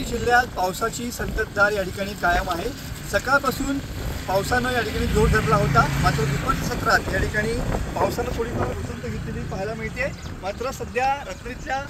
जिल्ह्यात पावसाची संततधार या ठिकाणी कायम आहे। सकाळपासून पावसानं या ठिकाणी जोर धरला होता, मात्र दुपारच्या सत्रात या ठिकाणी पावसानं थोडीफार उसंत घेतलेली पाहायला मिळते। मात्र सध्या रत्नागिरीच्या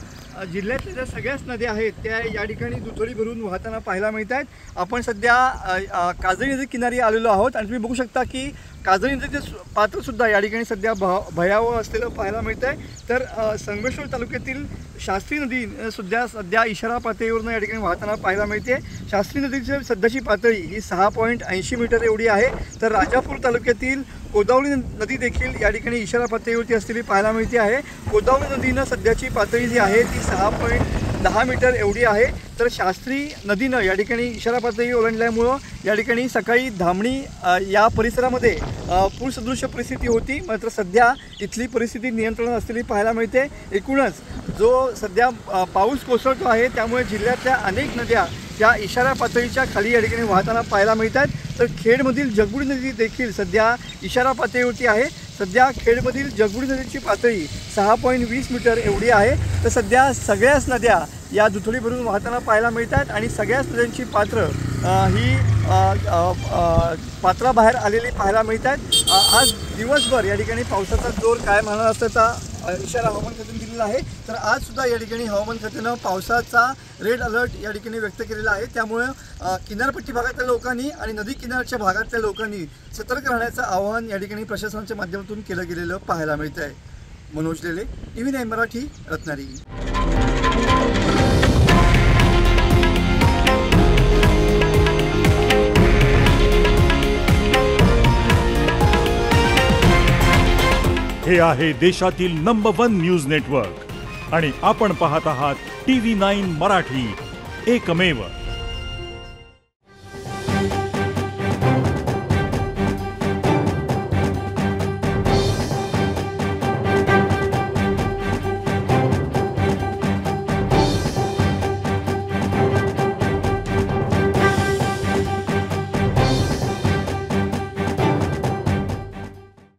जिल्ह्यातल्या ज्या सगळ्याच नद्या आहेत त्या या ठिकाणी दुथडी भरून वाहताना पाहायला मिळत आहेत। आपण सध्या काजळी नदी किनारी आलेलो आहोत आणि तुम्ही बघू शकता की काजळी नदीचे पात्रसुद्धा या ठिकाणी सध्या भयावह असलेलं पाहायला मिळत आहे। तर संगमेश्वर तालुक्यातील शास्त्री नदी सुद्धा सध्या इशारा पातळीवरून या ठिकाणी वाहताना पाहायला मिळते। शास्त्री नदीची सध्याची पातळी ही 6.80 मीटर एवढी आहे। तर राजापूर तालुक्यातील कोदावळी नदी देखील या ठिकाणी इशारा पातळीवरती असलेली पाहायला मिळते आहे। कोदावळी नदीनं सध्याची पातळी जी आहे ती 6.10 मीटर एवढी आहे। तर शास्त्री नदीनं या ठिकाणी इशारा पातळी ओलांडल्यामुळं या ठिकाणी सकाळी धामणी या परिसरामध्ये पूरसदृश परिस्थिती होती, मात्र सध्या इथली परिस्थिती नियंत्रणात असलेली पाहायला मिळते। एकूणच जो सध्या पाऊस कोसळतो आहे त्यामुळे जिल्ह्यातल्या अनेक नद्या या इशारा पातळीच्या खाली या ठिकाणी वाहताना पाहायला मिळतात। तर खेडमधील जगबुडी नदी देखील सध्या इशारा पातळीवरती आहे। सध्या खेडमधील जगबुडी नदीची पातळी 6.20 मीटर एवढी आहे। तर सध्या सगळ्याच नद्या या दुथडी भरून वाहताना पाहायला मिळतात आणि सगळ्याच नद्यांची पात्र ही पात्राबाहेर आलेली पाहायला मिळतात। आज दिवसभर या ठिकाणी पावसाचा जोर कायम राहणार असल्याचा इशारा हवामान खात्याने दिलेला आहे। तर आज सुद्धा या ठिकाणी हवामान खात्यानं पावसाचा रेड अलर्ट या ठिकाणी व्यक्त केलेला आहे। त्यामुळे किनारपट्टी भागातल्या लोकांनी आणि नदी किनारच्या भागातल्या लोकांनी सतर्क राहण्याचं आवाहन या ठिकाणी प्रशासनाच्या माध्यमातून केलं गेलेलं पाहायला मिळत आहे। मनोज लेले, TV9 मराठी, रत्नागिरी। हे आहे देशातील नंबर 1 न्यूज नेटवर्क आणि आपण पाहत आहात TV9 मराठी, एकमेव।